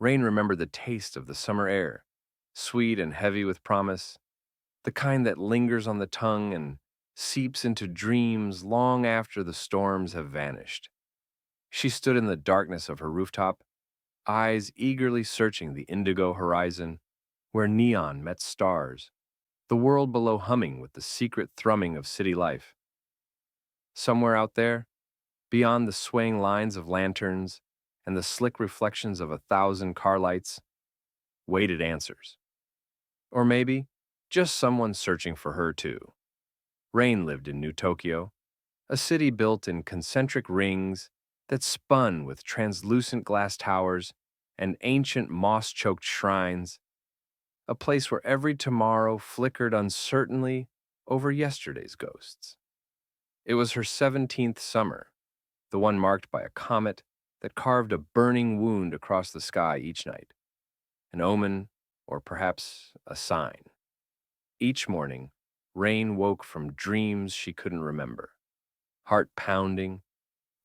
Rain remembered the taste of the summer air, sweet and heavy with promise, the kind that lingers on the tongue and seeps into dreams long after the storms have vanished. She stood in the darkness of her rooftop, eyes eagerly searching the indigo horizon, where neon met stars, the world below humming with the secret thrumming of city life. Somewhere out there, beyond the swaying lines of lanterns and the slick reflections of 1,000 car lights, waited answers. Or maybe, just someone searching for her too. Rain lived in New Tokyo, a city built in concentric rings that spun with translucent glass towers and ancient moss-choked shrines, a place where every tomorrow flickered uncertainly over yesterday's ghosts. It was her 17th summer, the one marked by a comet that carved a burning wound across the sky each night, an omen or perhaps a sign. Each morning, Rain woke from dreams she couldn't remember, heart pounding,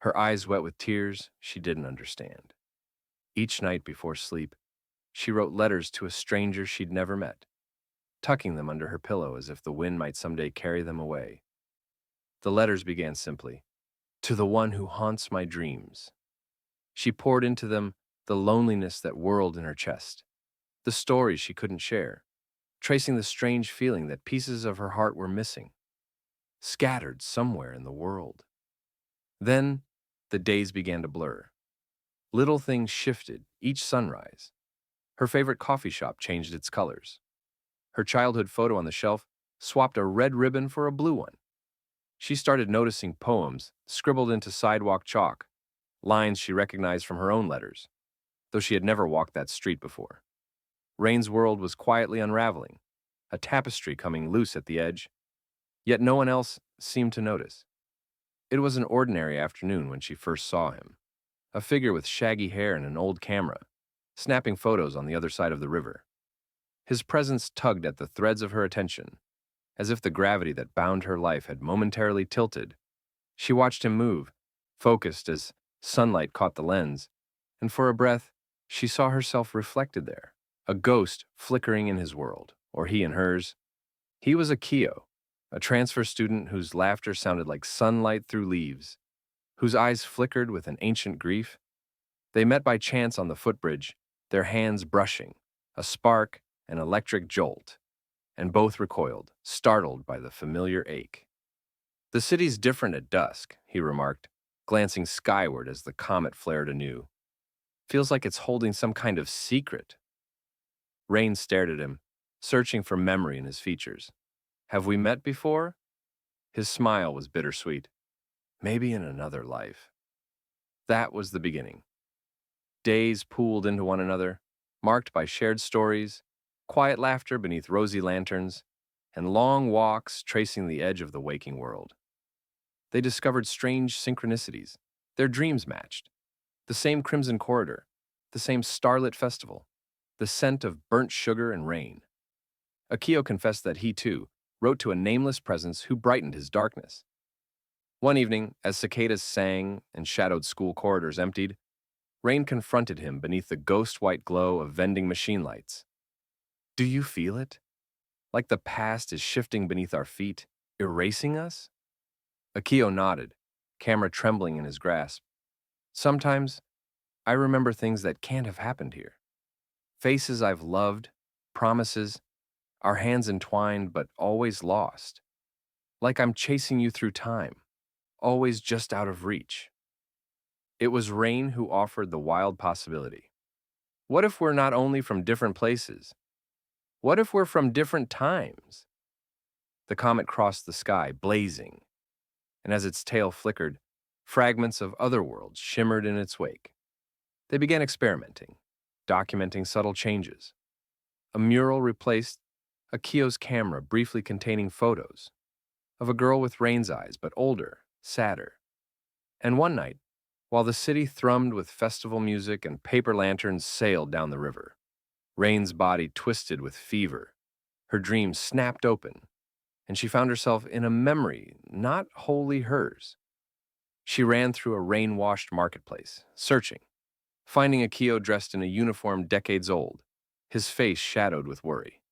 her eyes wet with tears she didn't understand. Each night before sleep, she wrote letters to a stranger she'd never met, tucking them under her pillow as if the wind might someday carry them away. The letters began simply, "To the one who haunts my dreams." She poured into them the loneliness that whirled in her chest, the stories she couldn't share, tracing the strange feeling that pieces of her heart were missing, scattered somewhere in the world. Then, the days began to blur. Little things shifted each sunrise. Her favorite coffee shop changed its colors. Her childhood photo on the shelf swapped a red ribbon for a blue one. She started noticing poems scribbled into sidewalk chalk, lines she recognized from her own letters, though she had never walked that street before. Rain's world was quietly unraveling, a tapestry coming loose at the edge, yet no one else seemed to notice. It was an ordinary afternoon when she first saw him, a figure with shaggy hair and an old camera, snapping photos on the other side of the river. His presence tugged at the threads of her attention, as if the gravity that bound her life had momentarily tilted. She watched him move, focused as sunlight caught the lens, and for a breath, she saw herself reflected there, a ghost flickering in his world, or he in hers. He was Akio, a transfer student whose laughter sounded like sunlight through leaves, whose eyes flickered with an ancient grief. They met by chance on the footbridge, their hands brushing, a spark, an electric jolt, and both recoiled, startled by the familiar ache. "The city's different at dusk," he remarked, glancing skyward as the comet flared anew. "Feels like it's holding some kind of secret." Rain stared at him, searching for memory in his features. "Have we met before?" His smile was bittersweet. "Maybe in another life." That was the beginning. Days pooled into one another, marked by shared stories, quiet laughter beneath rosy lanterns, and long walks tracing the edge of the waking world. They discovered strange synchronicities. Their dreams matched. The same crimson corridor, the same starlit festival, the scent of burnt sugar and rain. Akio confessed that he, too, wrote to a nameless presence who brightened his darkness. One evening, as cicadas sang and shadowed school corridors emptied, Rain confronted him beneath the ghost-white glow of vending machine lights. "Do you feel it? Like the past is shifting beneath our feet, erasing us?" Akio nodded, camera trembling in his grasp. "Sometimes, I remember things that can't have happened here. Faces I've loved, promises, our hands entwined but always lost. Like I'm chasing you through time, always just out of reach." It was Rain who offered the wild possibility. What if we're not only from different places? What if we're from different times? The comet crossed the sky, blazing, and as its tail flickered, fragments of other worlds shimmered in its wake. They began experimenting, documenting subtle changes. A mural replaced Akio's camera, briefly containing photos of a girl with Rain's eyes, but older, sadder. And one night, while the city thrummed with festival music and paper lanterns sailed down the river, Rain's body twisted with fever. Her dreams snapped open, and she found herself in a memory not wholly hers. She ran through a rain-washed marketplace, searching, finding Akio dressed in a uniform decades old, his face shadowed with worry.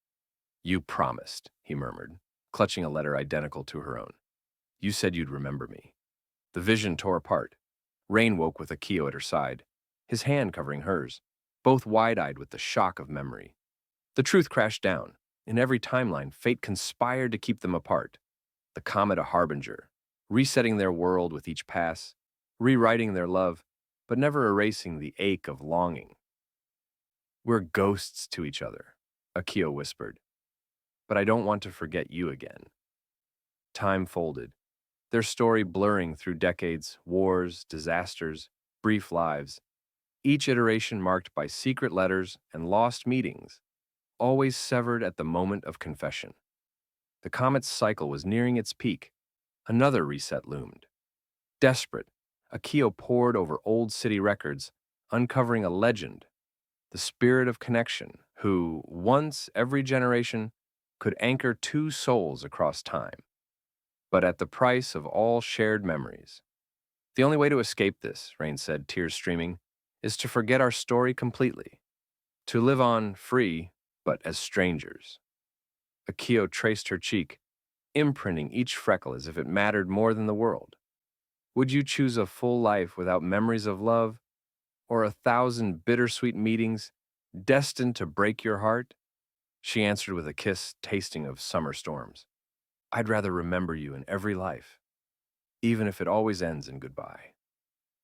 You promised, he murmured, clutching a letter identical to her own. You said you'd remember me. The vision tore apart. Rain woke with Akio at her side, his hand covering hers, both wide-eyed with the shock of memory. The truth crashed down. In every timeline, fate conspired to keep them apart. The comet a harbinger, resetting their world with each pass, rewriting their love, but never erasing the ache of longing. We're ghosts to each other, Akio whispered, but I don't want to forget you again. Time folded, their story blurring through decades, wars, disasters, brief lives, each iteration marked by secret letters and lost meetings, always severed at the moment of confession. The comet's cycle was nearing its peak. Another reset loomed. Desperate, Akio pored over old city records, uncovering a legend, the spirit of connection, who, once every generation, could anchor two souls across time, but at the price of all shared memories. The only way to escape this, Rain said, tears streaming, is to forget our story completely, to live on free, but as strangers. Akio traced her cheek, imprinting each freckle as if it mattered more than the world. Would you choose a full life without memories of love, or 1,000 bittersweet meetings destined to break your heart? She answered with a kiss tasting of summer storms. I'd rather remember you in every life, even if it always ends in goodbye.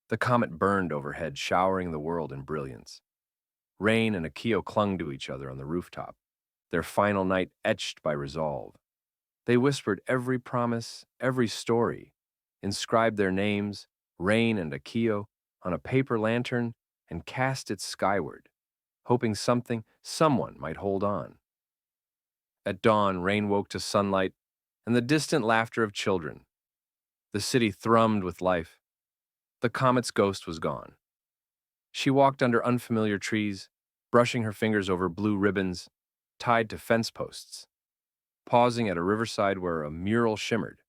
The comet burned overhead, showering the world in brilliance. Rain and Akio clung to each other on the rooftop, their final night etched by resolve. They whispered every promise, every story, inscribed their names, Rain and Akio, on a paper lantern and cast it skyward, hoping someone might hold on. At dawn, Rain woke to sunlight and the distant laughter of children. The city thrummed with life. The comet's ghost was gone. She walked under unfamiliar trees, brushing her fingers over blue ribbons tied to fence posts, pausing at a riverside where a mural shimmered.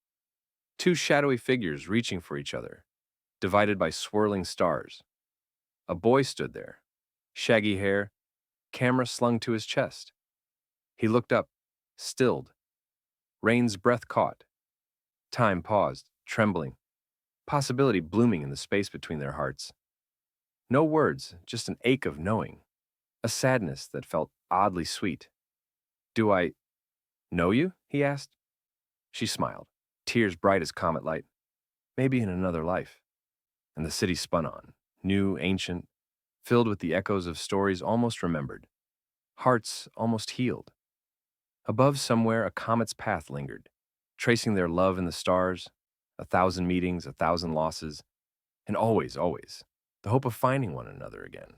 Two shadowy figures reaching for each other, divided by swirling stars. A boy stood there, shaggy hair, camera slung to his chest. He looked up, stilled. Rain's breath caught. Time paused, trembling, possibility blooming in the space between their hearts. No words, just an ache of knowing, a sadness that felt oddly sweet. Do I know you? He asked. She smiled, tears bright as comet light. Maybe in another life. And the city spun on, new, ancient, filled with the echoes of stories almost remembered, hearts almost healed. Above somewhere, a comet's path lingered, tracing their love in the stars, 1,000 meetings, 1,000 losses, and always, always, the hope of finding one another again.